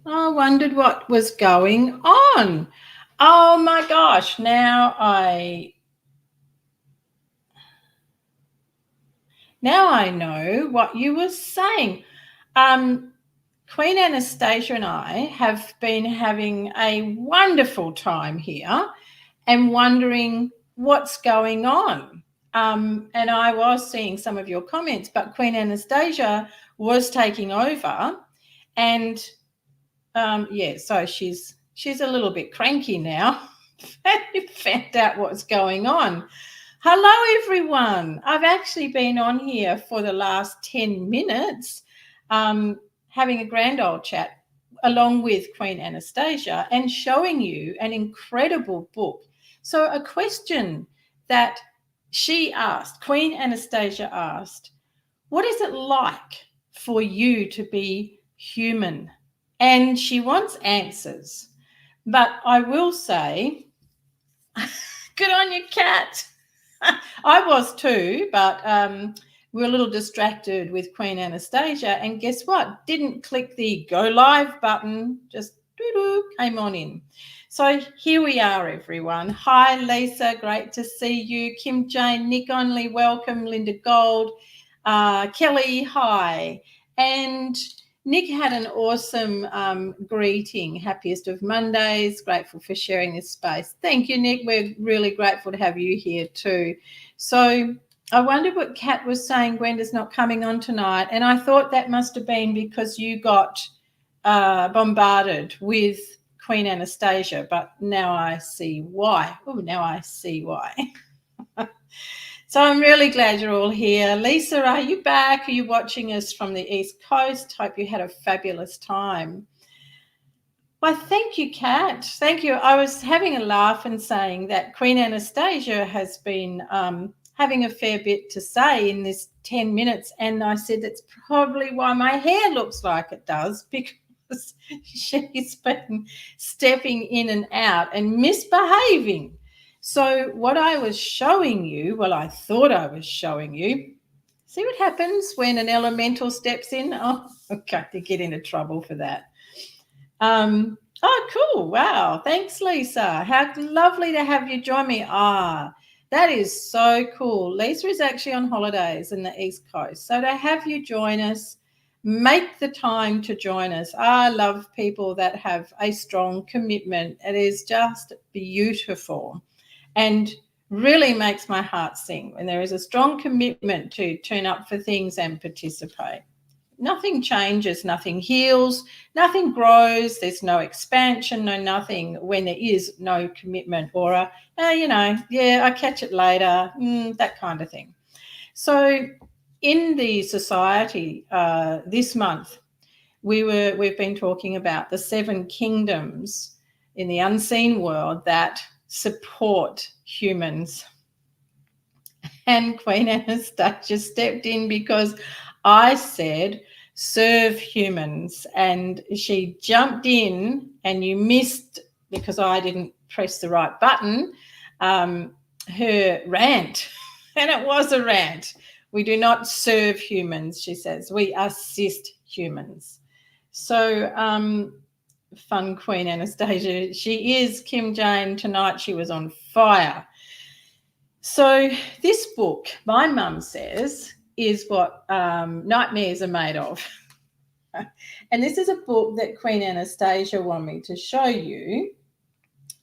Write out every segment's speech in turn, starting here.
I wondered what was going on. Oh my gosh, now I know what you were saying. Um, Queen Anastasia and I have been having a wonderful time here and wondering what's going on. And I was seeing some of your comments, but Queen Anastasia was taking over, and so she's a little bit cranky now. Found out what's going on. Hello, everyone. I've actually been on here for the last 10 minutes having a grand old chat along with Queen Anastasia and showing you an incredible book. So a question that she asked, Queen Anastasia asked, what is it like for you to be human? And she wants answers. But I will say, good on you, Kat. I was too, but we were a little distracted with Queen Anastasia. And guess what? Didn't click the go live button, just doo-doo, came on in. So here we are, everyone. Hi, Lisa. Great to see you. Kim Jane, Nick Only, welcome. Linda Gold, Kelly, hi. And Nick had an awesome greeting. Happiest of Mondays. Grateful for sharing this space. Thank you, Nick. We're really grateful to have you here too. So I wondered what Kat was saying. Gwenda's not coming on tonight. And I thought that must have been because you got bombarded with Queen Anastasia. But now I see why. Oh, now I see why. So I'm really glad you're all here. Lisa, are you back? Are you watching us from the East Coast? Hope you had a fabulous time. Well, thank you, Kat. Thank you. I was having a laugh and saying that Queen Anastasia has been having a fair bit to say in this 10 minutes. And I said that's probably why my hair looks like it does, because she's been stepping in and out and misbehaving. So what I was showing you, well, I thought I was showing you, see what happens when an elemental steps in? Oh, okay, to get into trouble for that. Oh, cool. Wow. Thanks, Lisa. How lovely to have you join me. That is so cool. Lisa is actually on holidays in the East Coast. So to have you join us, make the time to join us. I love people that have a strong commitment. It is just beautiful and really makes my heart sing when there is a strong commitment to turn up for things and participate. Nothing changes, nothing heals, nothing grows, there's no expansion, no nothing when there is no commitment or I catch it later, that kind of thing. So in the society this month, we've been talking about the 7 kingdoms in the unseen world that support humans. And Queen Anastasia stepped in because I said serve humans, and she jumped in, and you missed because I didn't press the right button her rant. And it was a rant. We do not serve humans, she says. We assist humans. So fun, Queen Anastasia. She is Kim Jane. Tonight she was on fire. So this book, my mum says, is what nightmares are made of. And this is a book that Queen Anastasia wanted me to show you.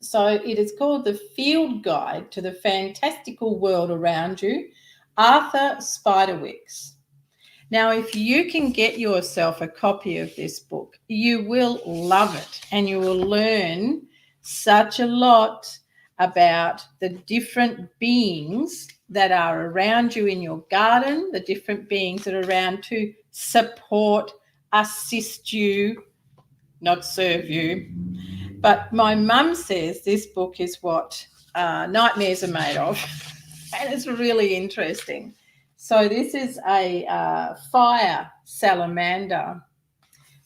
So it is called The Field Guide to the Fantastical World Around You, Arthur Spiderwick's. Now, if you can get yourself a copy of this book, you will love it, and you will learn such a lot about the different beings that are around you in your garden, the different beings that are around to support, assist you, not serve you. But my mum says this book is what nightmares are made of, and it's really interesting. So this is a fire salamander.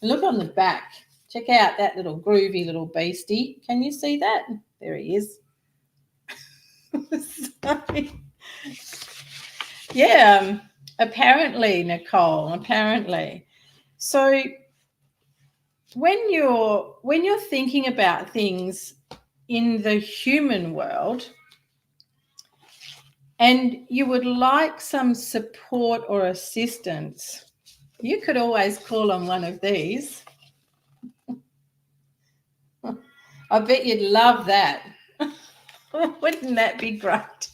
Look on the back. Check out that little groovy little beastie. Can you see that? There he is. Apparently, Nicole, apparently. So when you're thinking about things in the human world and you would like some support or assistance, you could always call on one of these. I bet you'd love that. Wouldn't that be great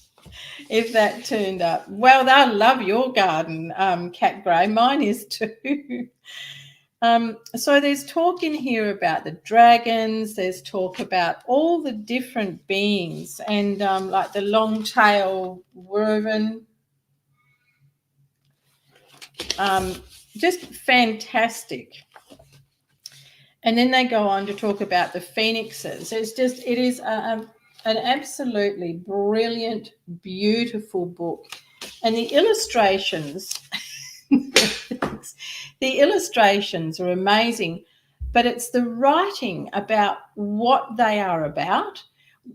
if that turned up? Well, they'll love your garden, Cat Grey. Mine is too. So there's talk in here about the dragons. There's talk about all the different beings and like the long-tailed wyvern. Just fantastic. And then they go on to talk about the phoenixes. It is an absolutely brilliant, beautiful book. And the illustrations, the illustrations are amazing, but it's the writing about what they are about,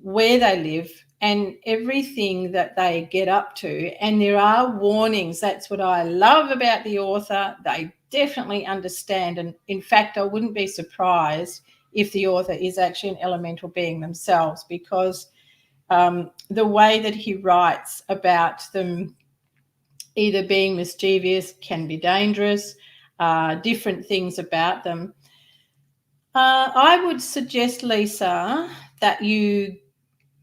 where they live, and everything that they get up to. And there are warnings. That's what I love about the author. They definitely understand. And in fact, I wouldn't be surprised if the author is actually an elemental being themselves, because the way that he writes about them either being mischievous, can be dangerous, different things about them. I would suggest, Lisa, that you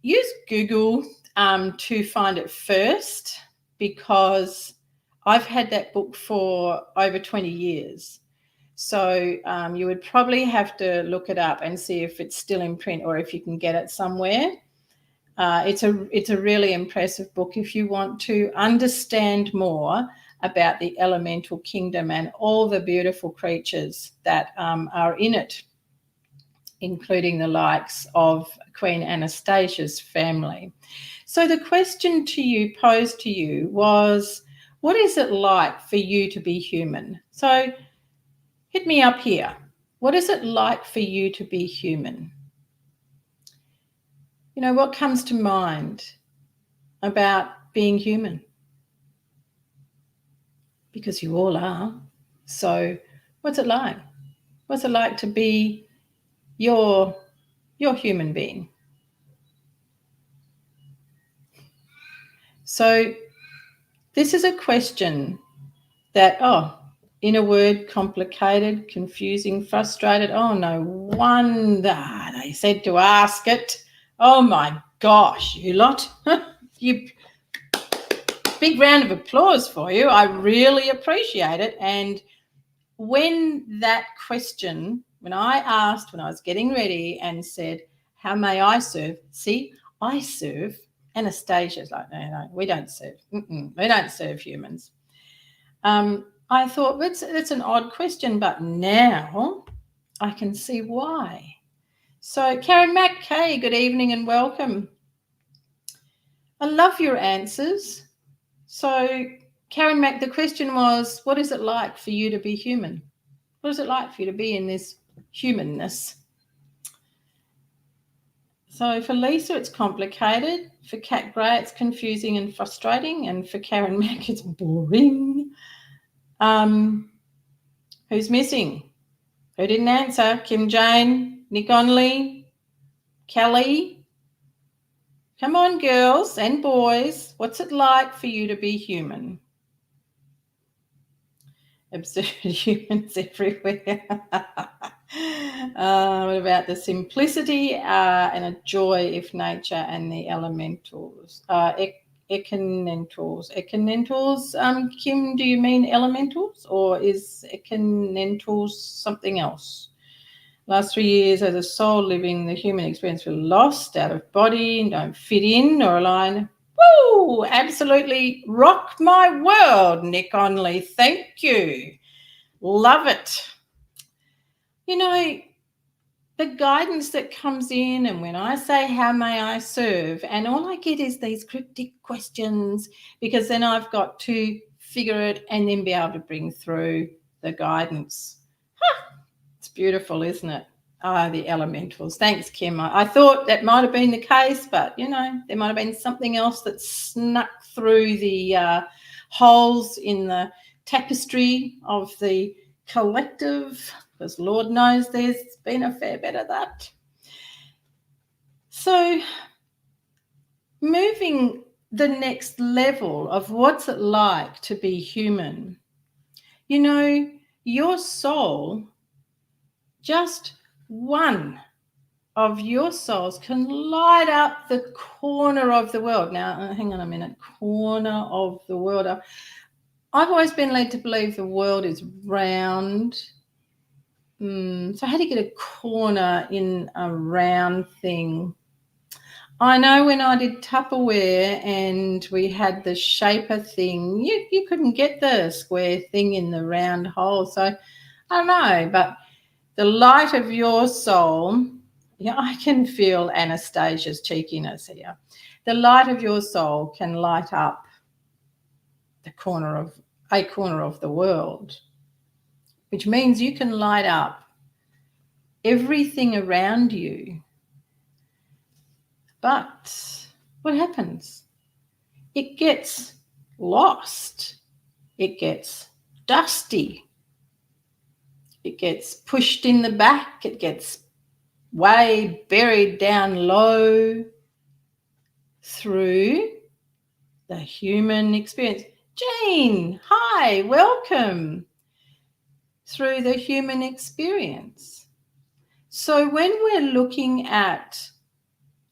use Google to find it first, because I've had that book for over 20 years. So you would probably have to look it up and see if it's still in print or if you can get it somewhere. It's a really impressive book if you want to understand more about the elemental kingdom and all the beautiful creatures that are in it, including the likes of Queen Anastasia's family. So the question posed to you was, what is it like for you to be human? So hit me up here. What is it like for you to be human? You know, what comes to mind about being human? Because you all are. So what's it like? What's it like to be your human being? So this is a question that, in a word, complicated, confusing, frustrated. Oh, no wonder they said to ask it. Oh, my gosh, you lot. Big round of applause for you. I really appreciate it. And when that question, when I was getting ready and said, how may I serve? See, I serve. Anastasia's like, no, we don't serve. We don't serve humans. I thought, that's an odd question, but now I can see why. So, Karen McKay, good evening and welcome. I love your answers. So, Karen Mac, the question was, what is it like for you to be human? What is it like for you to be in this humanness? So for Lisa, it's complicated. For Cat Grey, it's confusing and frustrating. And for Karen Mac, it's boring. Who's missing? Who didn't answer? Kim Jane, Nick Onley, Kelly. Come on, girls and boys. What's it like for you to be human? Absurd humans everywhere. What about the simplicity and a joy of nature and the elementals? Econentals. Kim, do you mean elementals, or is econentals something else? Last 3 years as a soul living the human experience, feel lost, out of body, and don't fit in or align. Woo! Absolutely rock my world, Nick Onley. Thank you. Love it. You know, the guidance that comes in, and when I say, how may I serve? And all I get is these cryptic questions, because then I've got to figure it and then be able to bring through the guidance. It's beautiful, isn't it? The elementals. Thanks, Kim. I thought that might have been the case, but, you know, there might have been something else that snuck through the holes in the tapestry of the collective because Lord knows there's been a fair bit of that. So moving the next level of what's it like to be human. You know, your soul, just one of your souls can light up the corner of the world. Now, hang on a minute, corner of the world. I've always been led to believe the world is round. So how do you get a corner in a round thing? I know when I did Tupperware and we had the shaper thing, you couldn't get the square thing in the round hole. So I don't know, but the light of your soul, I can feel Anastasia's cheekiness here. The light of your soul can light up a corner of the world, which means you can light up everything around you. But what happens? It gets lost. It gets dusty. It gets pushed in the back. It gets way buried down low through the human experience. Jane, hi, welcome. Through the human experience. So when we're looking at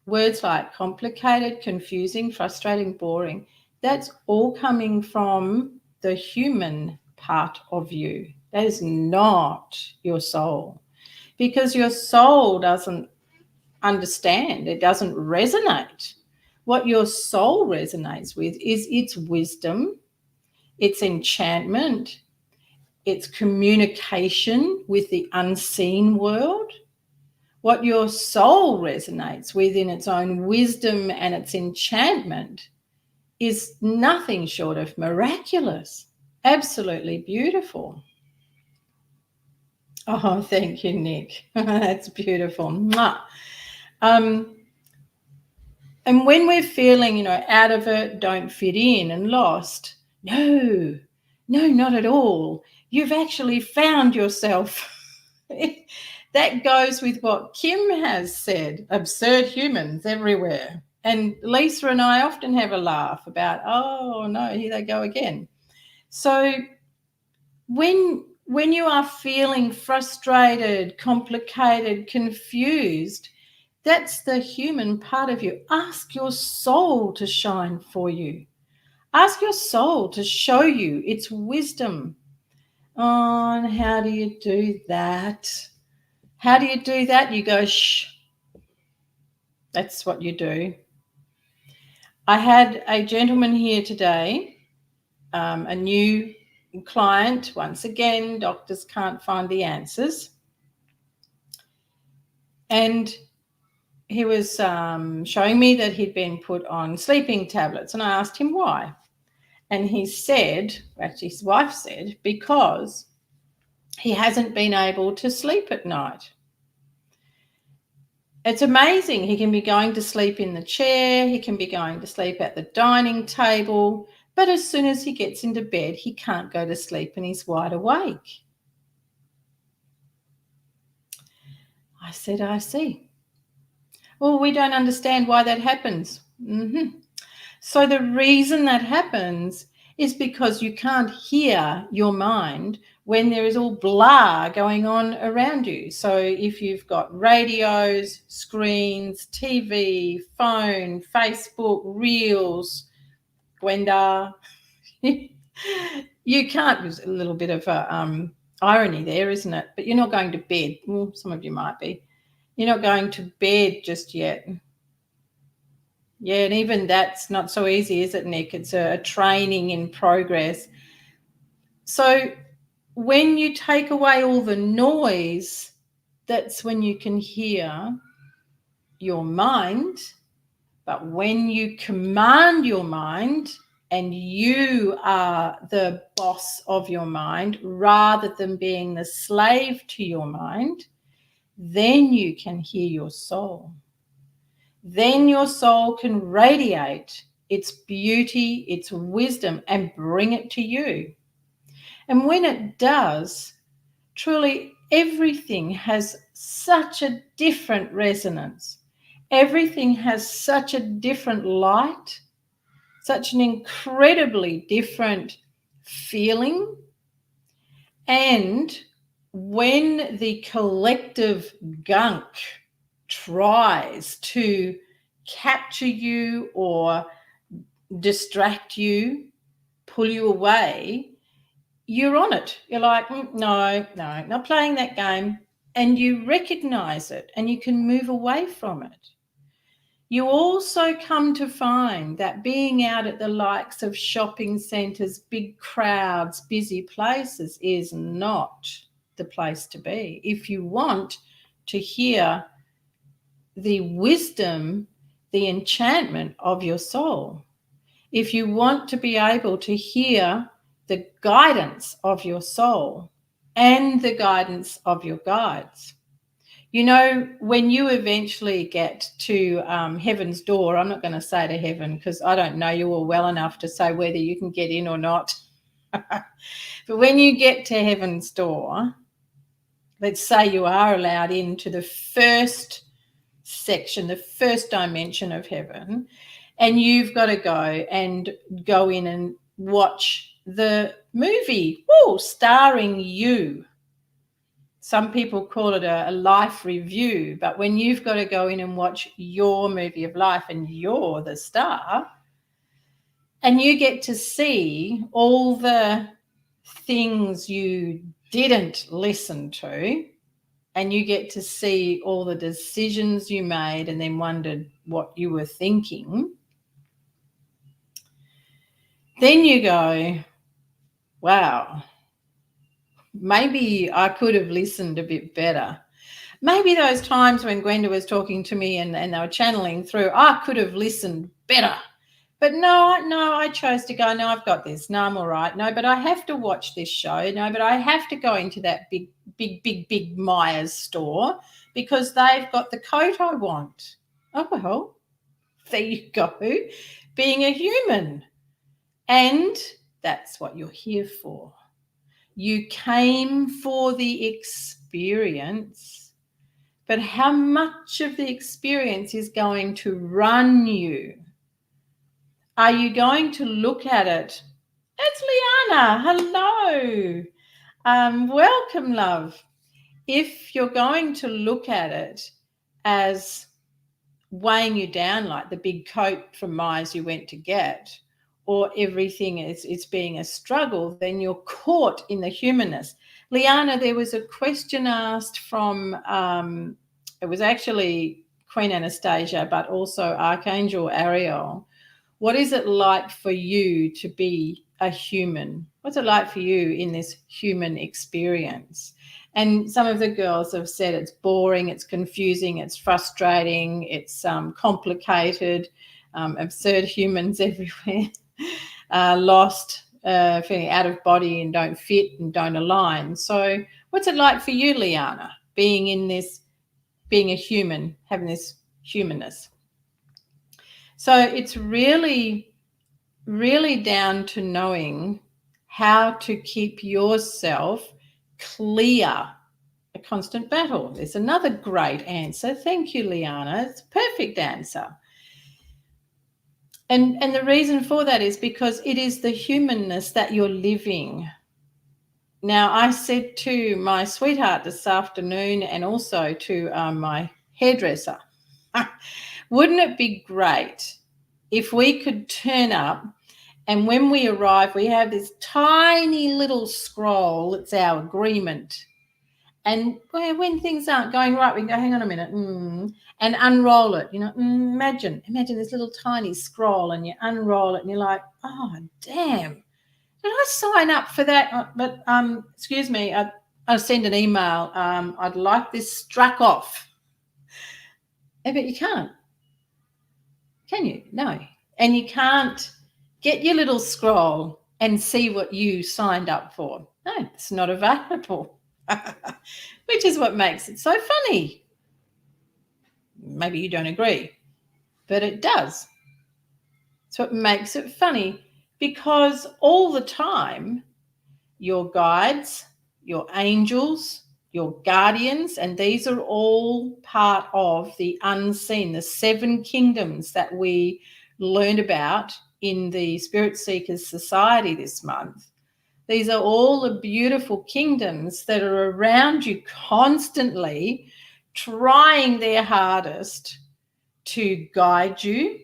words like complicated, confusing, frustrating, boring, that's all coming from the human part of you. That is not your soul, because your soul doesn't understand. It doesn't resonate. What your soul resonates with is its wisdom, its enchantment, its communication with the unseen world. What your soul resonates with in its own wisdom and its enchantment is nothing short of miraculous, absolutely beautiful. Oh, thank you, Nick. That's beautiful. And when we're feeling, out of it, don't fit in and lost, no, not at all. You've actually found yourself. That goes with what Kim has said, absurd humans everywhere. And Lisa and I often have a laugh about, oh, no, here they go again. So when you are feeling frustrated, complicated, confused, that's the human part of you. Ask your soul to shine for you. Ask your soul to show you its wisdom. Oh, and how do you do that? How do you do that? You go, shh. That's what you do. I had a gentleman here today, a new client. Once again, doctors can't find the answers. And he was showing me that he'd been put on sleeping tablets. And I asked him why. And he said, actually his wife said, because he hasn't been able to sleep at night. It's amazing. He can be going to sleep in the chair. He can be going to sleep at the dining table. But as soon as he gets into bed, he can't go to sleep and he's wide awake. I said, I see. Well, we don't understand why that happens. So the reason that happens is because you can't hear your mind when there is all blah going on around you. So if you've got radios, screens, TV, phone, Facebook, Reels, Gwenda, you can't. There's a little bit of irony there, isn't it? But you're not going to bed. Well, some of you might be. You're not going to bed just yet. Yeah, and even that's not so easy, is it, Nick? It's a training in progress. So when you take away all the noise, that's when you can hear your mind. But when you command your mind and you are the boss of your mind rather than being the slave to your mind, then you can hear your soul. Then your soul can radiate its beauty, its wisdom, and bring it to you. And when it does, truly, everything has such a different resonance. Everything has such a different light, such an incredibly different feeling. And when the collective gunk tries to capture you or distract you, pull you away, you're on it. You're like, no, not playing that game. And you recognize it and you can move away from it. You also come to find that being out at the likes of shopping centres, big crowds, busy places is not the place to be. If you want to hear the wisdom, the enchantment of your soul, if you want to be able to hear the guidance of your soul and the guidance of your guides. You know, when you eventually get to heaven's door, I'm not going to say to heaven because I don't know you all well enough to say whether you can get in or not. But when you get to heaven's door, let's say you are allowed into the first section, the first dimension of heaven, and you've got to go in and watch the movie, starring you. Some people call it a life review, but when you've got to go in and watch your movie of life and you're the star, and you get to see all the things you didn't listen to, and you get to see all the decisions you made and then wondered what you were thinking, then you go, wow, maybe I could have listened a bit better. Maybe those times when Gwenda was talking to me and they were channeling through, I could have listened better. But no, I chose to go, no, I've got this. No, I'm all right. No, but I have to watch this show. No, but I have to go into that big Myers store because they've got the coat I want. Oh, well, there you go. Being a human. And that's what you're here for. You came for the experience, but how much of the experience is going to run you? Are you going to look at it? It's Liana. Hello. Welcome, love. If you're going to look at it as weighing you down like the big coat from Myers you went to get, or everything is being a struggle, then you're caught in the humanness. Liana, there was a question asked from, it was actually Queen Anastasia, but also Archangel Ariel. What is it like for you to be a human? What's it like for you in this human experience? And some of the girls have said it's boring, it's confusing, it's frustrating, it's complicated, absurd humans everywhere, lost, feeling out of body and don't fit and don't align. So what's it like for you, Liana, being a human, having this humanness? So it's really, really down to knowing how to keep yourself clear. A constant battle. There's another great answer. Thank you, Liana. It's a perfect answer. And the reason for that is because it is the humanness that you're living. Now, I said to my sweetheart this afternoon and also to my hairdresser, wouldn't it be great if we could turn up and when we arrive, we have this tiny little scroll, it's our agreement. And when things aren't going right, we can go, hang on a minute, and unroll it. Imagine this little tiny scroll and you unroll it and you're like, oh, damn. Did I sign up for that? But excuse me, I'll send an email. I'd like this struck off. But you can't. Can you? No. And you can't get your little scroll and see what you signed up for. No, it's not available, which is what makes it so funny. Maybe you don't agree, but it does. It's what makes it funny because all the time, your guides, your angels, your guardians, and these are all part of the unseen, the 7 kingdoms that we learned about in the Spirit Seekers Society this month. These are all the beautiful kingdoms that are around you constantly, trying their hardest to guide you,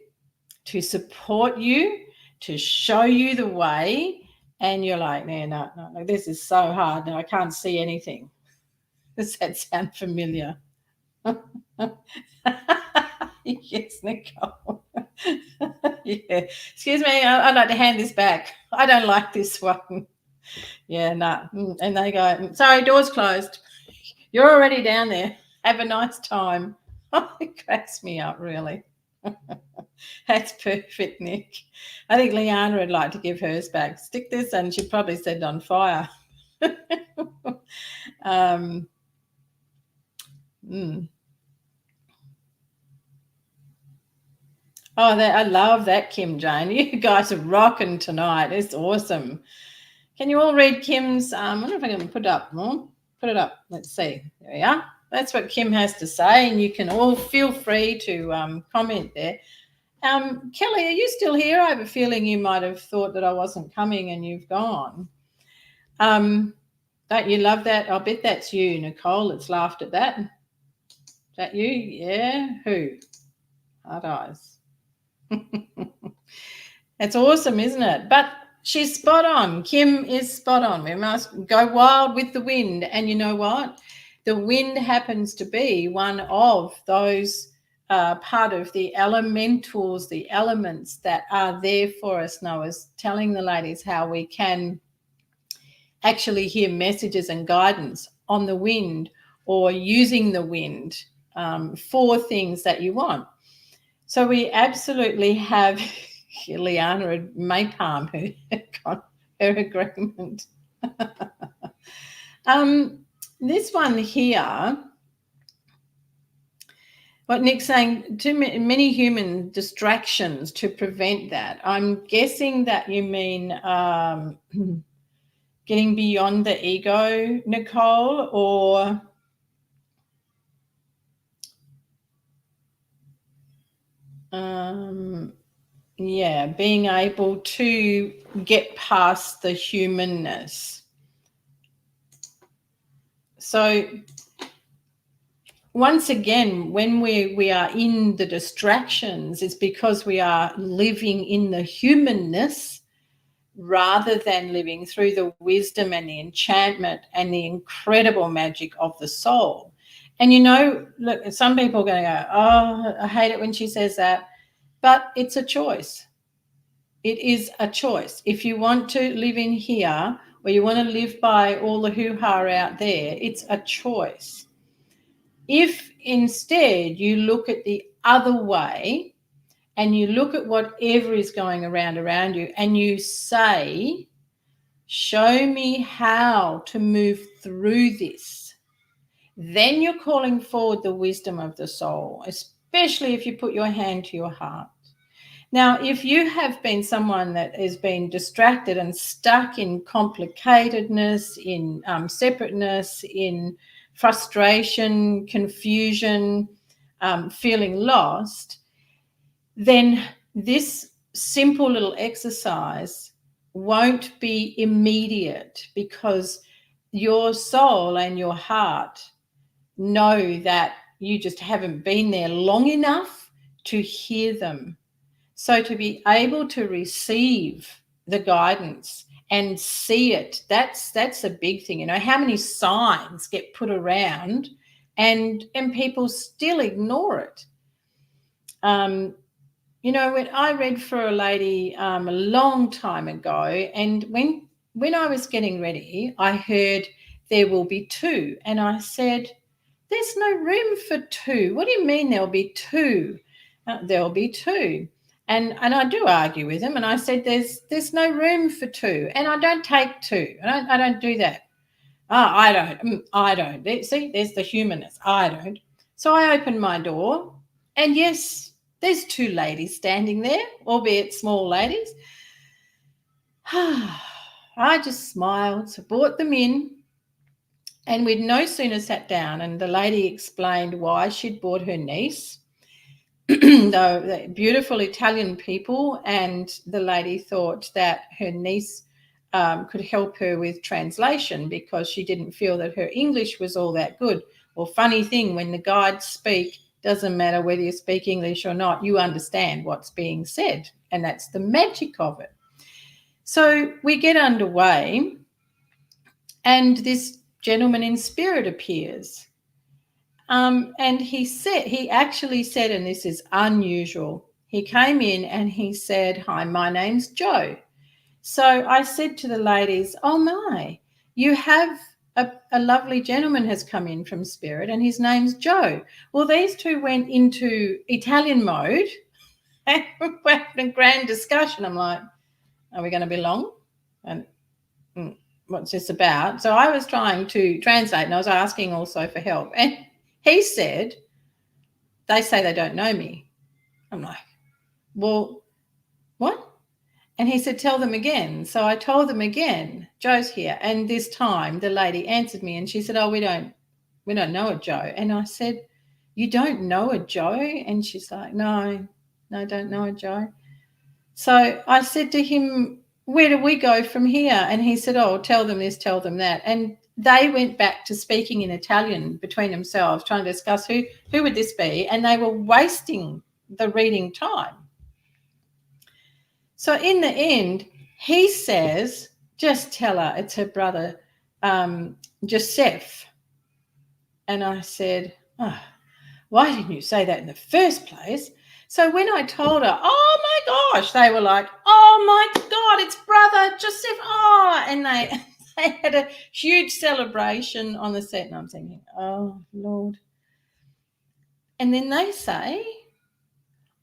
to support you, to show you the way. And you're like, no, this is so hard. No, I can't see anything. Does that sound familiar? Yes, Nicole. Yeah. Excuse me, I'd like to hand this back. I don't like this one. Yeah, no. And they go, sorry, door's closed. You're already down there. Have a nice time. It cracks me up, really. That's perfect, Nick. I think Leanna would like to give hers back. Stick this, and she'd probably set it on fire. Oh, I love that, Kim Jane. You guys are rocking tonight. It's awesome. Can you all read Kim's? I wonder if I can put it up. Put it up. Let's see. There we are. That's what Kim has to say, and you can all feel free to comment there. Kelly, are you still here? I have a feeling you might have thought that I wasn't coming and you've gone. Don't you love that? I'll bet that's you, Nicole, that's laughed at that. Is that you? Yeah. Who? Hard eyes. It's awesome, isn't it? But she's spot on. Kim is spot on. We must go wild with the wind. And you know what? The wind happens to be one of those part of the elementals, the elements that are there for us. Now, I was telling the ladies how we can actually hear messages and guidance on the wind, or using the wind for things that you want. So we absolutely have Liana and Maypalm who got her agreement. This one here, what Nick's saying, too many human distractions to prevent that. I'm guessing that you mean getting beyond the ego, Nicole, or yeah, being able to get past the humanness. So once again, when we are in the distractions, it's because we are living in the humanness rather than living through the wisdom and the enchantment and the incredible magic of the soul. And you know, look, some people are going to go, oh, I hate it when she says that. But it's a choice. It is a choice. If you want to live in here, or you want to live by all the hoo-ha out there, it's a choice. If instead you look at the other way and you look at whatever is going around you and you say, show me how to move through this, then you're calling forward the wisdom of the soul, especially if you put your hand to your heart. Now, if you have been someone that has been distracted and stuck in complicatedness, in separateness, in frustration, confusion, feeling lost, then this simple little exercise won't be immediate, because your soul and your heart know that you just haven't been there long enough to hear them. So to be able to receive the guidance and see it, that's a big thing. You know, how many signs get put around and people still ignore it? You know, when I read for a lady a long time ago, and when I was getting ready, I heard there will be 2. And I said, there's no room for 2. What do you mean there'll be 2? There'll be 2. And I do argue with him, and I said, there's no room for 2, and I don't take 2. I don't do that. I don't. See, there's the humanness. I don't. So I opened my door, and yes, there's 2 ladies standing there, albeit small ladies. I just smiled, brought them in, And we'd no sooner sat down and the lady explained why she'd brought her niece, though they're beautiful Italian people, and the lady thought that her niece could help her with translation because she didn't feel that her English was all that good. Well, funny thing, when the guides speak, doesn't matter whether you speak English or not, you understand what's being said, and that's the magic of it. So we get underway, and this gentleman in spirit appears. And he actually said, and this is unusual, he came in and he said, "Hi, my name's Joe." So I said to the ladies, "Oh my, you have a lovely gentleman has come in from spirit and his name's Joe." Well, these two went into Italian mode and we had a grand discussion. I'm like, "Are we going to be long? And what's this about?" So I was trying to translate and I was asking also for help. And he said, "They say they don't know me." I'm like, "Well, what?" And he said, "Tell them again." So I told them again, "Joe's here." And this time the lady answered me and she said, "Oh, we don't know a Joe." And I said, "You don't know a Joe?" And she's like, No, I don't know a Joe." So I said to him, "Where do we go from here?" And he said, "Oh, tell them this, tell them that." And they went back to speaking in Italian between themselves, trying to discuss who would this be, and they were wasting the reading time. So in the end, he says, "Just tell her it's her brother, Joseph." And I said, "Oh, why didn't you say that in the first place?" So when I told her, "Oh my gosh," they were like, "Oh my God, it's brother Joseph." Oh, and they had a huge celebration on the set. And I'm thinking, oh, Lord. And then they say,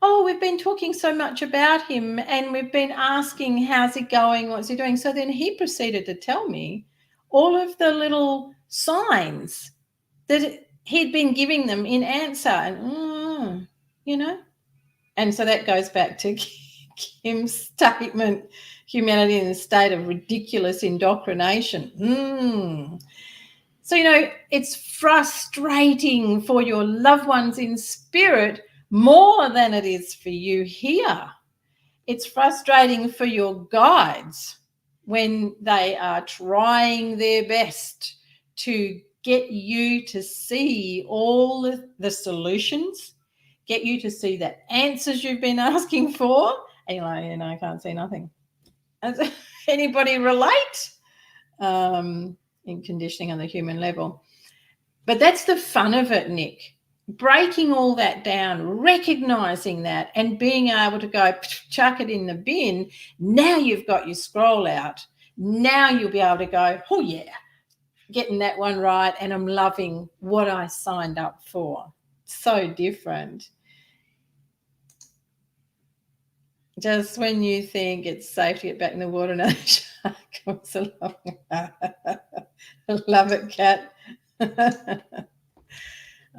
"Oh, we've been talking so much about him and we've been asking, how's he going? What's he doing?" So then he proceeded to tell me all of the little signs that he'd been giving them in answer. And, and so that goes back to Kim's statement, humanity in a state of ridiculous indoctrination. So, it's frustrating for your loved ones in spirit more than it is for you here. It's frustrating for your guides when they are trying their best to get you to see all the solutions, get you to see the answers you've been asking for, and you're like, I can't see nothing. Does anybody relate? In conditioning on the human level. But that's the fun of it, Nick. Breaking all that down, recognizing that, and being able to go chuck it in the bin. Now you've got your scroll out. Now you'll be able to go, oh yeah, getting that one right, and I'm loving what I signed up for. So different. Just when you think it's safe to get back in the water, another shark comes along. Love it, Kat.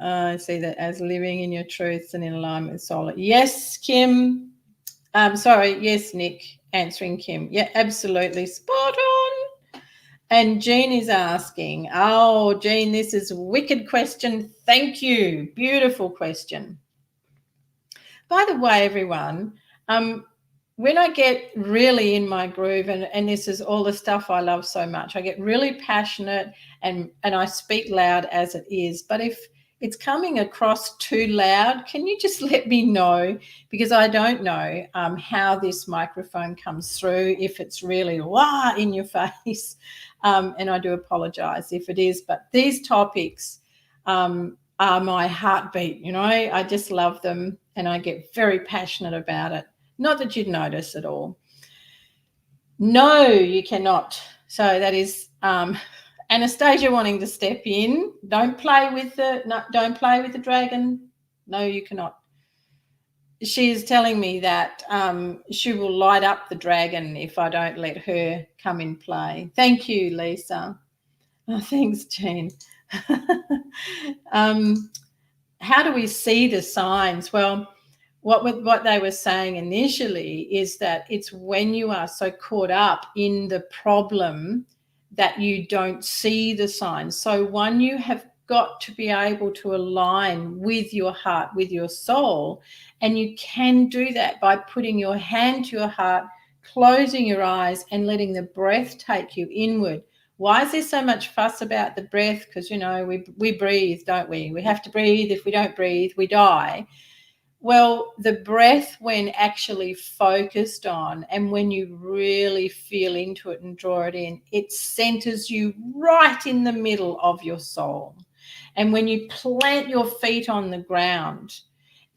I see that as living in your truths and in alignment with soul. Yes, Kim. Yes, Nick, answering Kim. Yeah, absolutely. Spot on. And Jean is asking, oh, Jean, this is a wicked question. Thank you. Beautiful question. By the way, everyone, when I get really in my groove, and this is all the stuff I love so much, I get really passionate and I speak loud as it is. But if it's coming across too loud, can you just let me know? Because I don't know how this microphone comes through, if it's really wah in your face. And I do apologize if it is. But these topics are my heartbeat, I just love them and I get very passionate about it. Not that you'd notice at all. No, you cannot. So that is Anastasia wanting to step in. Don't play with the dragon. No, you cannot. She is telling me that she will light up the dragon if I don't let her come in play. Thank you, Lisa. Oh, thanks, Jean. How do we see the signs? Well, what they were saying initially is that it's when you are so caught up in the problem that you don't see the signs. So one, you have got to be able to align with your heart, with your soul. And you can do that by putting your hand to your heart, closing your eyes and letting the breath take you inward. Why is there so much fuss about the breath? Because, we breathe, don't we? We have to breathe. If we don't breathe, we die. Well, the breath, when actually focused on and when you really feel into it and draw it in, it centers you right in the middle of your soul. And when you plant your feet on the ground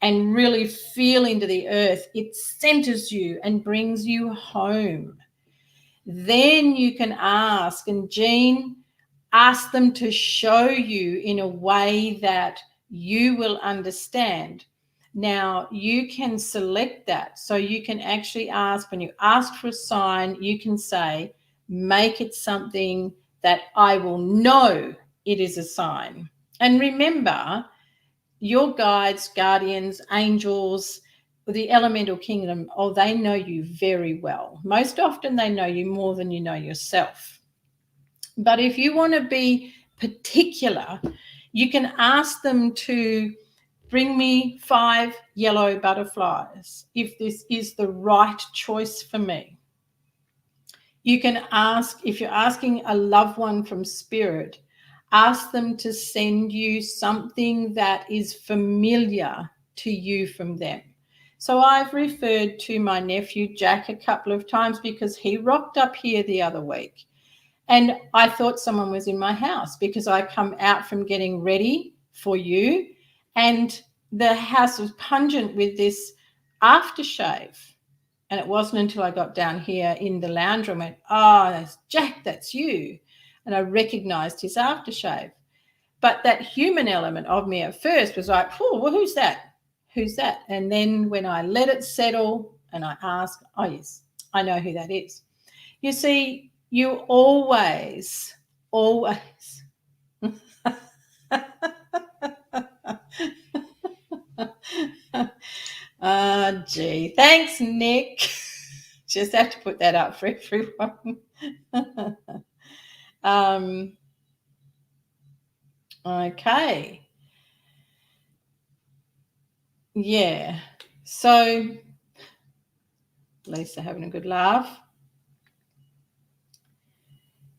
and really feel into the earth, it centers you and brings you home. Then you can ask, and Jean, ask them to show you in a way that you will understand. Now, you can select that. So you can actually ask, when you ask for a sign, you can say, make it something that I will know it is a sign. And remember, your guides, guardians, angels, the elemental kingdom, they know you very well. Most often they know you more than you know yourself. But if you want to be particular, you can ask them to bring me 5 yellow butterflies if this is the right choice for me. You can ask, if you're asking a loved one from spirit, ask them to send you something that is familiar to you from them. So I've referred to my nephew Jack a couple of times because he rocked up here the other week. And I thought someone was in my house because I come out from getting ready for you and the house was pungent with this aftershave. And it wasn't until I got down here in the lounge room, I went, oh, that's Jack, that's you. And I recognized his aftershave. But that human element of me at first was like, oh, well, who's that? Who's that? And then when I let it settle and I asked, oh, yes, I know who that is. You see, you always gee, thanks, Nick. Just have to put that up for everyone. Okay. Yeah. So, Lisa having a good laugh.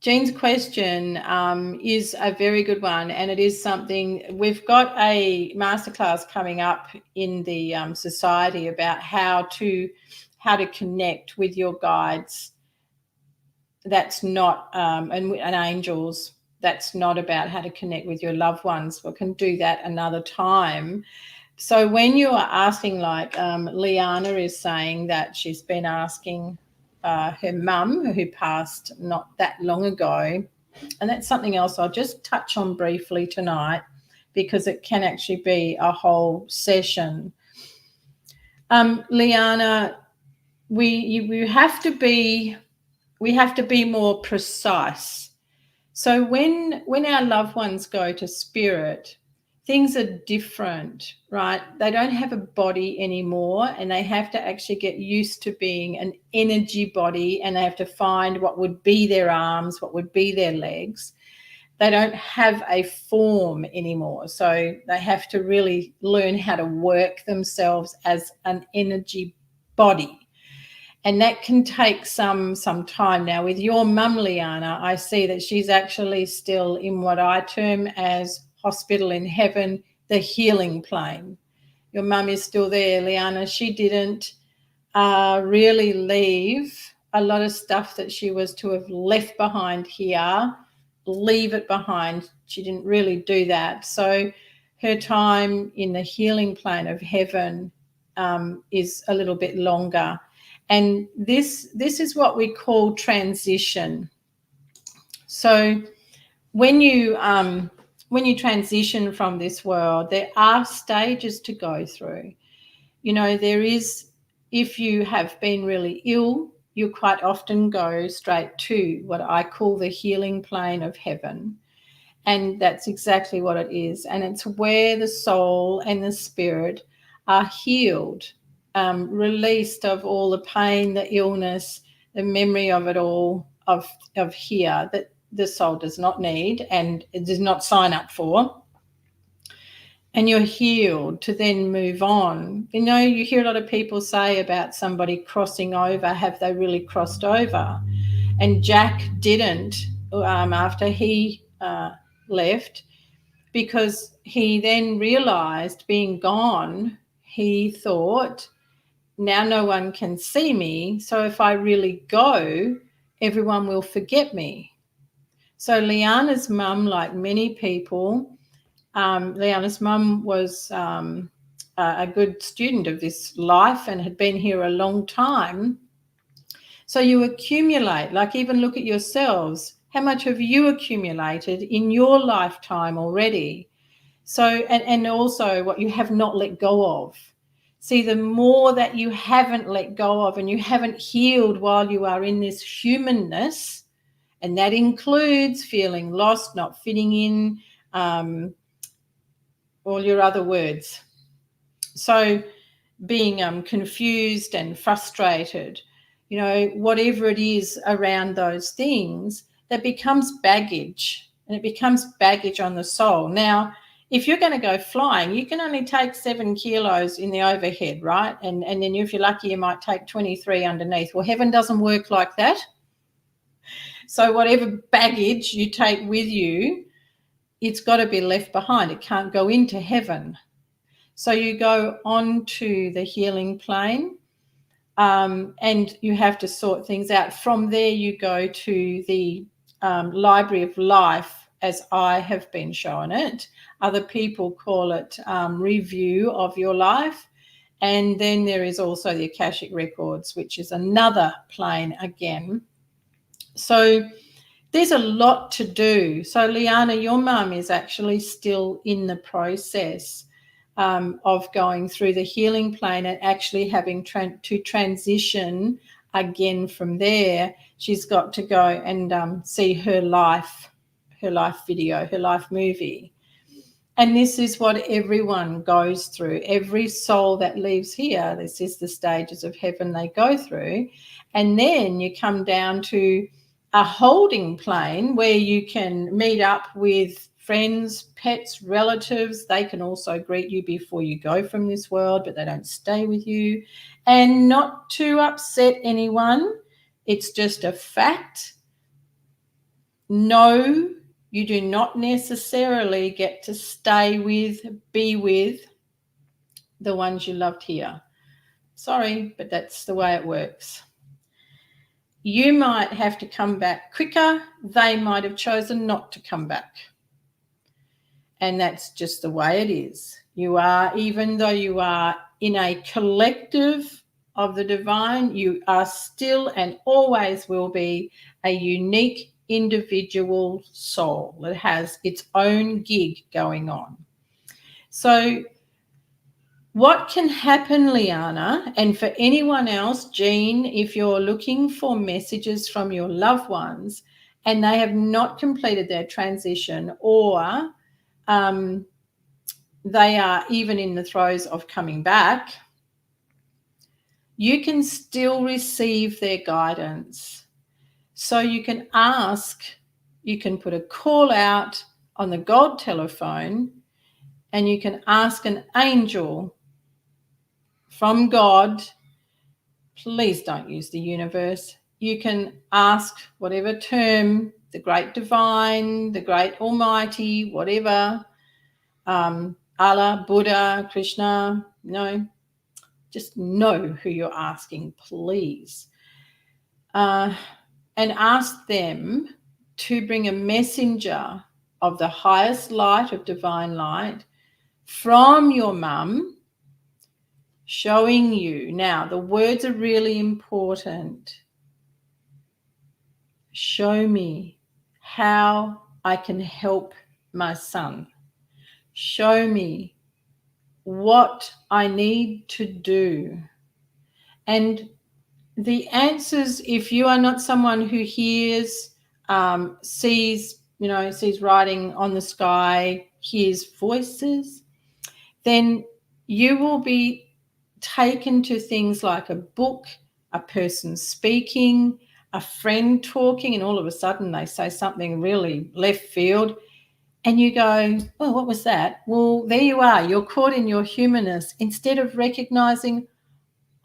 Jean's question is a very good one, and it is something we've got a masterclass coming up in the society about how to connect with your guides. That's not and angels. That's not about how to connect with your loved ones. We can do that another time. So when you are asking, like Liana is saying that she's been asking her mum, who passed not that long ago, and that's something else I'll just touch on briefly tonight because it can actually be a whole session. Liana, we have to be more precise. So when our loved ones go to spirit, things are different, right? They don't have a body anymore, and they have to actually get used to being an energy body, and they have to find what would be their arms, what would be their legs. They don't have a form anymore. So they have to really learn how to work themselves as an energy body. And that can take some time. Now, with your mum, Liana, I see that she's actually still in what I term as hospital in heaven, the healing plane. Your mum is still there, Liana. She didn't really leave a lot of stuff that she was to have left behind here, leave it behind. She didn't really do that. So her time in the healing plane of heaven is a little bit longer. And this is what we call transition. So when you transition from this world, there are stages to go through. There is, if you have been really ill, you quite often go straight to what I call the healing plane of heaven. And that's exactly what it is. And it's where the soul and the spirit are healed, released of all the pain, the illness, the memory of it all, of here. the soul does not need and it does not sign up for, and you're healed to then move on. You know, you hear a lot of people say about somebody crossing over, have they really crossed over? And Jack didn't after he left, because he then realized, being gone, he thought, now no one can see me, so if I really go, everyone will forget me. So Liana's mum, like many people, Liana's mum was a good student of this life and had been here a long time. So you accumulate, like even look at yourselves. How much have you accumulated in your lifetime already? So, and also what you have not let go of. See, the more that you haven't let go of and you haven't healed while you are in this humanness, and that includes feeling lost, not fitting in, all your other words. So being confused and frustrated, you know, whatever it is around those things, that becomes baggage, and it becomes baggage on the soul. Now, if you're going to go flying, you can only take 7 kilos in the overhead, right? And then if you're lucky, you might take 23 underneath. Well, heaven doesn't work like that. So whatever baggage you take with you, it's got to be left behind. It can't go into heaven. So you go on to the healing plane, and you have to sort things out. From there, you go to the library of life, as I have been shown it. Other people call it review of your life. And then there is also the Akashic Records, which is another plane again. So there's a lot to do. So Liana, your mum is actually still in the process of going through the healing plane and actually having to transition again from there. She's got to go and see her life video, her life movie. And this is what everyone goes through. Every soul that leaves here, this is the stages of heaven they go through. And then you come down to a holding plane where you can meet up with friends, pets, relatives. They can also greet you before you go from this world, but they don't stay with you. And not to upset anyone, it's just a fact. No, you do not necessarily get to stay with, be with the ones you loved here. Sorry, but that's the way it works. You might have to come back quicker. They might have chosen not to come back. And that's just the way it is. You are, even though you are in a collective of the divine, you are still and always will be a unique individual soul that has its own gig going on. So what can happen, Liana, and for anyone else, Jean, if you're looking for messages from your loved ones and they have not completed their transition, or they are even in the throes of coming back, you can still receive their guidance. So you can ask, you can put a call out on the gold telephone, and you can ask an angel from God. Please don't use the universe. You can ask whatever term, the great divine, the great almighty, whatever, Allah, Buddha, Krishna, no, just know who you're asking, please. And ask them to bring a messenger of the highest light, of divine light, from your mum, showing you. Now, the words are really important. Show me how I can help my son. Show me what I need to do. And the answers, if you are not someone who hears, sees writing on the sky, hears voices, then you will be taken to things like a book, a person speaking, a friend talking and all of a sudden they say something really left field and you go, oh, what was that? Well, there you are. You're caught in your humanness instead of recognizing,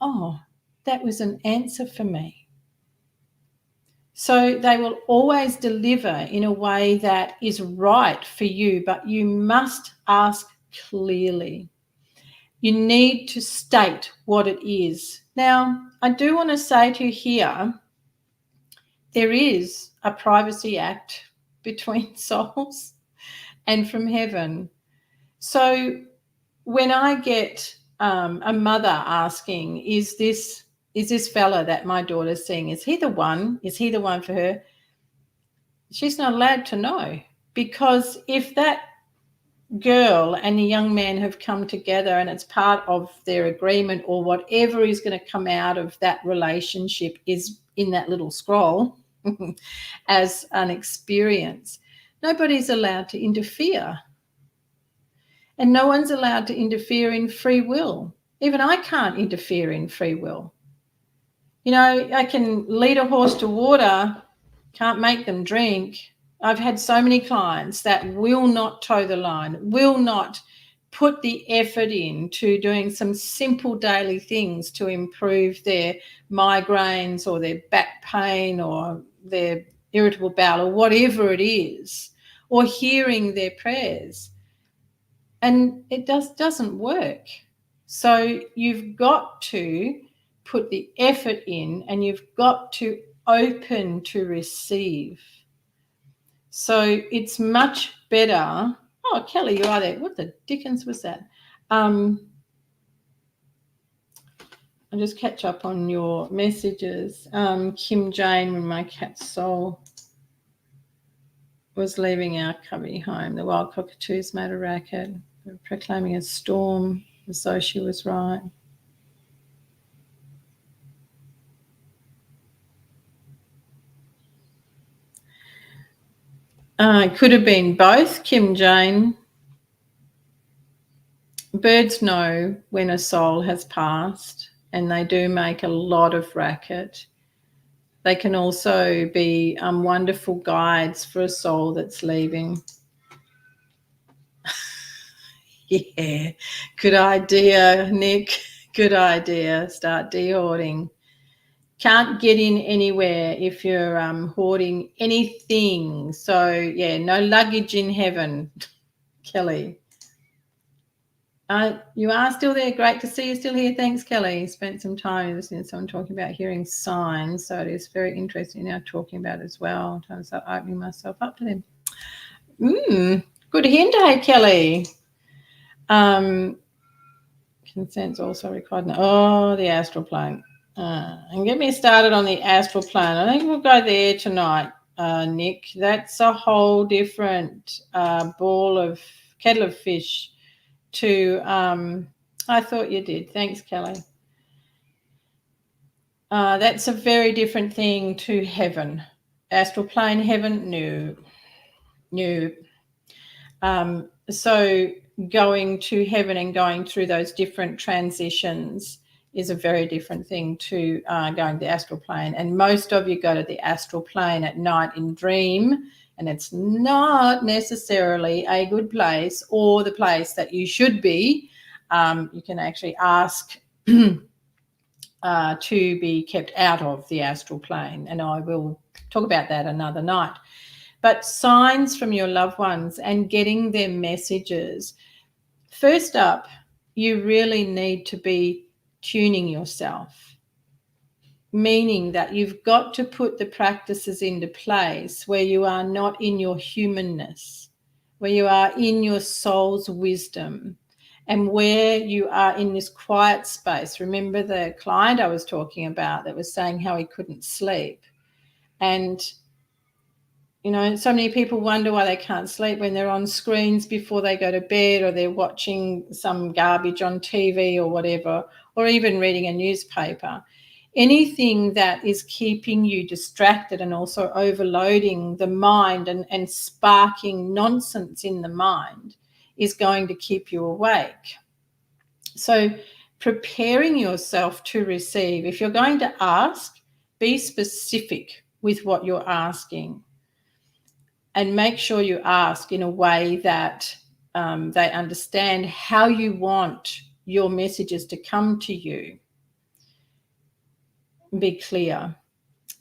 oh, that was an answer for me. So they will always deliver in a way that is right for you, but you must ask clearly. You need to state what it is. Now, I do want to say to you here, there is a privacy act between souls and from heaven. So when I get a mother asking, is this fella that my daughter's seeing, is he the one? Is he the one for her? She's not allowed to know, because if that girl and the young man have come together and it's part of their agreement, or whatever is going to come out of that relationship is in that little scroll as an experience, nobody's allowed to interfere. And no one's allowed to interfere in free will. Even I can't interfere in free will. You know, I can lead a horse to water, can't make them drink. I've had so many clients that will not toe the line, will not put the effort into doing some simple daily things to improve their migraines or their back pain or their irritable bowel or whatever it is, or hearing their prayers. And it doesn't work. So you've got to put the effort in and you've got to open to receive. So it's much better. Oh, Kelly, you are there. What the dickens was that? I'll just catch up on your messages. Kim Jane, when my cat's soul was leaving our cubby home, the wild cockatoos made a racket, proclaiming a storm, as though she was right. It could have been both, Kim Jane. Birds know when a soul has passed, and they do make a lot of racket. They can also be wonderful guides for a soul that's leaving. Yeah, good idea, Nick. Good idea. Start de-hoarding. Can't get in anywhere if you're hoarding anything. So, yeah, no luggage in heaven, Kelly. You are still there. Great to see you still here. Thanks, Kelly. Spent some time listening to someone talking about hearing signs. So it is very interesting now talking about it as well. I'm trying to start opening myself up to them. Good hint, hey, Kelly. Consent's also required. Oh, the astral plane. And get me started on the astral plane. I think we'll go there tonight, Nick. That's a whole different kettle of fish to I thought you did. Thanks, Kelly. That's a very different thing to heaven. Astral plane heaven? No. So going to heaven and going through those different transitions is a very different thing to going to the astral plane. And most of you go to the astral plane at night in dream, and it's not necessarily a good place or the place that you should be. You can actually ask to be kept out of the astral plane, and I will talk about that another night. But signs from your loved ones and getting their messages. First up, you really need to be tuning yourself, meaning that you've got to put the practices into place where you are not in your humanness, where you are in your soul's wisdom, and where you are in this quiet space. Remember the client I was talking about that was saying how he couldn't sleep. And you know, so many people wonder why they can't sleep when they're on screens before they go to bed, or they're watching some garbage on TV or whatever, or even reading a newspaper. Anything that is keeping you distracted and also overloading the mind and sparking nonsense in the mind is going to keep you awake. So preparing yourself to receive, if you're going to ask, Be specific with what you're asking, and make sure you ask in a way that they understand how you want your messages to come to you. Be clear.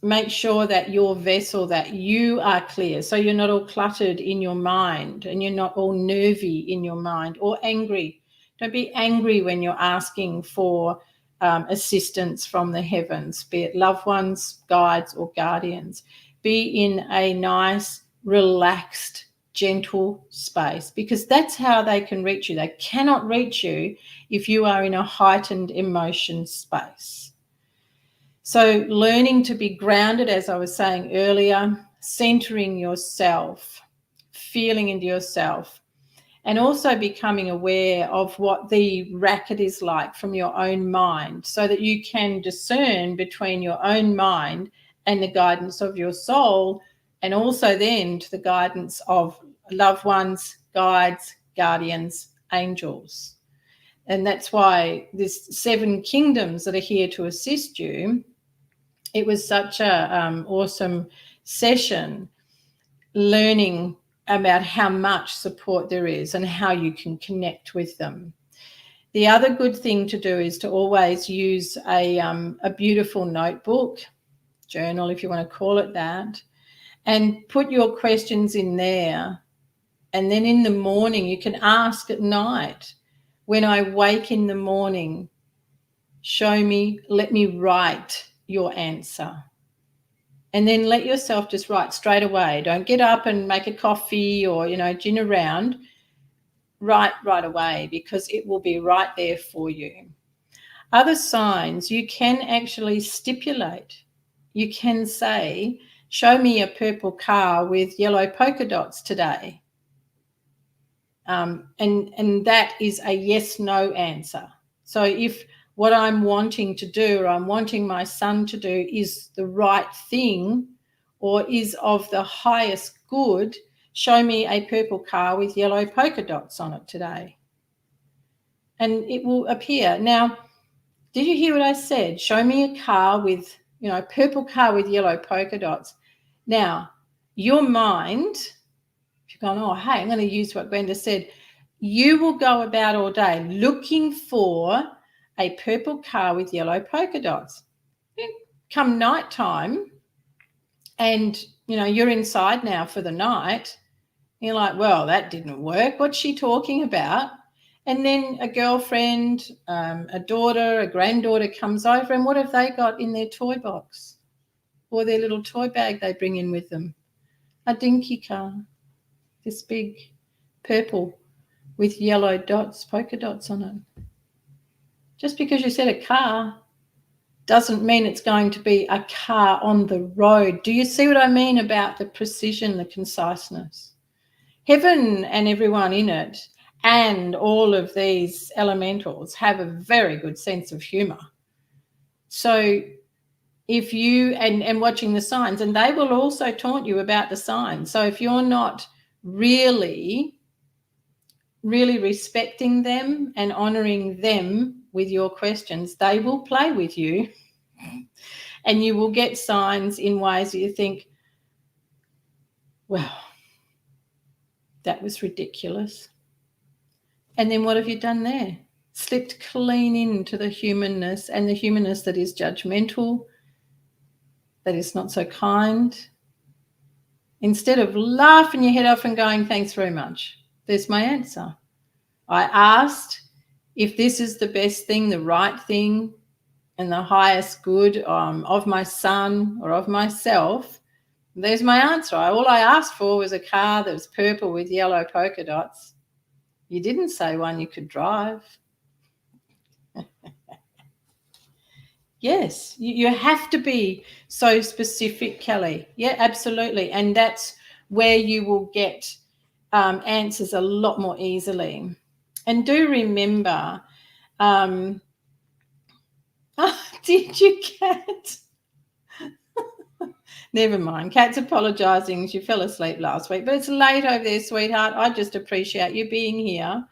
Make sure that your vessel, that you are clear, so you're not all cluttered in your mind and you're not all nervy in your mind or angry. Don't be angry when you're asking for assistance from the heavens, be it loved ones, guides, or guardians. Be in a nice, relaxed, gentle space, because that's how they can reach you. They cannot reach you if you are in a heightened emotion space. So learning to be grounded, as I was saying earlier, centering yourself, feeling into yourself, and also becoming aware of what the racket is like from your own mind, so that you can discern between your own mind and the guidance of your soul, and also then to the guidance of loved ones, guides, guardians, angels. And that's why this 7 kingdoms that are here to assist you. It was such a awesome session, learning about how much support there is and how you can connect with them. The other good thing to do is to always use a beautiful notebook, journal if you want to call it that, and put your questions in there. And then in the morning, you can ask at night, when I wake in the morning, show me, let me write your answer. And then let yourself just write straight away. Don't get up and make a coffee or, gin around. Write right away, because it will be right there for you. Other signs you can actually stipulate. You can say, show me a purple car with yellow polka dots today. And that is a yes-no answer. So if what I'm wanting to do, or I'm wanting my son to do, is the right thing or is of the highest good, show me a purple car with yellow polka dots on it today. And it will appear. Now, did you hear what I said? Show me a car with, a purple car with yellow polka dots. Now, your mind, if you're going, oh, hey, I'm going to use what Gwenda said, you will go about all day looking for a purple car with yellow polka dots. Then come nighttime and, you're inside now for the night. You're like, well, that didn't work. What's she talking about? And then a girlfriend, a daughter, a granddaughter comes over, and what have they got in their toy box or their little toy bag they bring in with them? A dinky car, this big purple with yellow dots, polka dots on it. Just because you said a car doesn't mean it's going to be a car on the road. Do you see what I mean about the precision, the conciseness? Heaven and everyone in it and all of these elementals have a very good sense of humour. So if you, and watching the signs, and they will also taunt you about the signs. So if you're not really respecting them and honouring them with your questions, they will play with you and you will get signs in ways that you think, well, that was ridiculous. And then what have you done there? Slipped clean into the humanness, and the humanness that is judgmental, that is not so kind. Instead of laughing your head off and going, thanks very much, there's my answer. I asked if this is the best thing, the right thing, and the highest good of my son or of myself. There's my answer. All I asked for was a car that was purple with yellow polka dots. You didn't say one you could drive. Yes, you have to be so specific, Kelly. Yeah, absolutely. And that's where you will get answers a lot more easily. And do remember, oh, did you, Kat? Never mind. Kat's apologising. She fell asleep last week, but it's late over there, sweetheart. I just appreciate you being here.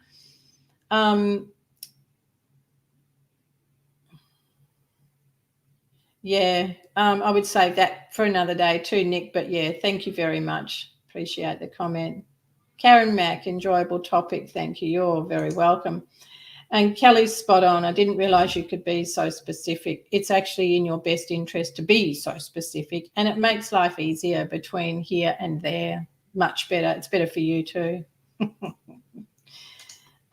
Yeah, I would save that for another day too, Nick. But yeah, thank you very much. Appreciate the comment. Karen Mack, enjoyable topic. Thank you. You're very welcome. And Kelly's spot on. I didn't realise you could be so specific. It's actually in your best interest to be so specific, and it makes life easier between here and there. Much better. It's better for you too.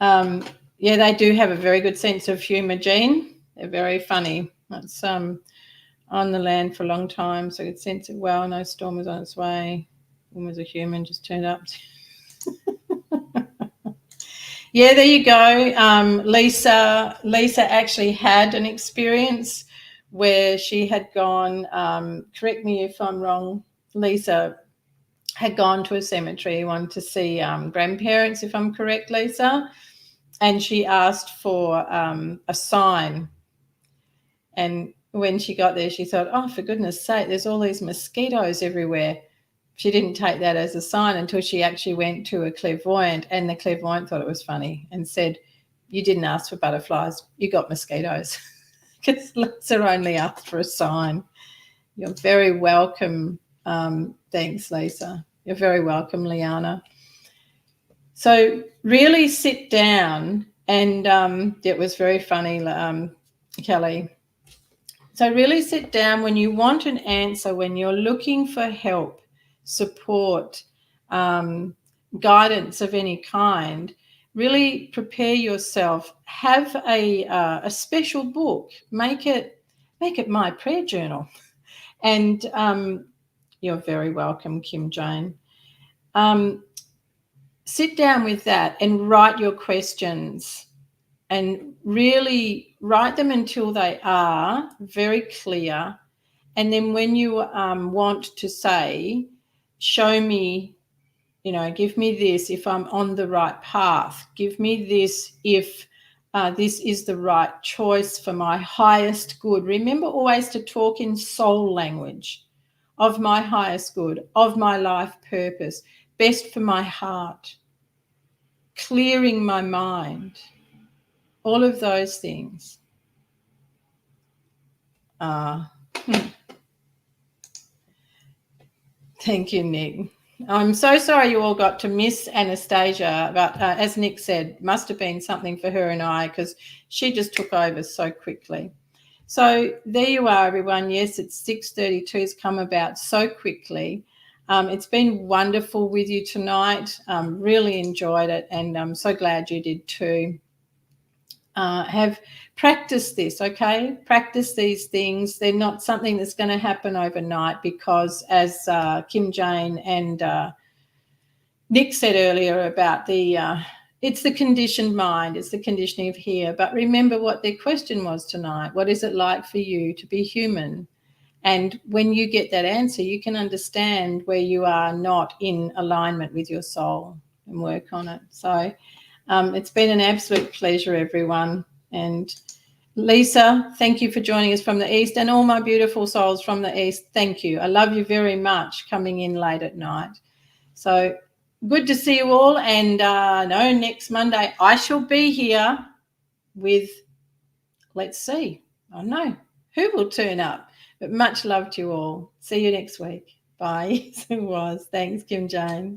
Yeah, they do have a very good sense of humour, Jean. They're very funny. That's on the land for a long time, so good sense of, well, no storm was on its way. One was a human, just turned up. Yeah, there you go. Lisa actually had an experience where she had gone, correct me if I'm wrong, Lisa had gone to a cemetery, wanted to see grandparents, if I'm correct, Lisa, and she asked for a sign. And when she got there, she thought, oh, for goodness sake, there's all these mosquitoes everywhere. She didn't take that as a sign until she actually went to a clairvoyant, and the clairvoyant thought it was funny and said, you didn't ask for butterflies, you got mosquitoes. Because Lisa only asked for a sign. You're very welcome. Thanks, Lisa. You're very welcome, Liana. So really sit down, and it was very funny, Kelly. So really sit down when you want an answer, when you're looking for help, support, guidance of any kind. Really prepare yourself. Have a special book. Make it my prayer journal. And you're very welcome, Kim Jane. Sit down with that and write your questions. And really write them until they are very clear. And then when you want to say, show me, give me this if I'm on the right path. Give me this if this is the right choice for my highest good. Remember always to talk in soul language, of my highest good, of my life purpose, best for my heart, clearing my mind. All of those things. Thank you, Nick. I'm so sorry you all got to miss Anastasia, but as Nick said, must have been something for her and I, because she just took over so quickly. So there you are, everyone. Yes, it's 6:32. It's come about so quickly. It's been wonderful with you tonight. Really enjoyed it, and I'm so glad you did too. Have practiced this, okay? Practice these things. They're not something that's going to happen overnight, because as Kim Jane and Nick said earlier about it's the conditioned mind, it's the conditioning of here. But remember what their question was tonight. What is it like for you to be human? And when you get that answer, you can understand where you are not in alignment with your soul and work on it. So it's been an absolute pleasure, everyone. And Lisa, thank you for joining us from the East, and all my beautiful souls from the East, thank you. I love you very much, coming in late at night. So good to see you all. And next Monday I shall be here with, let's see, I don't know who will turn up, but much love to you all. See you next week. Bye. It was. Thanks, Kim Jane.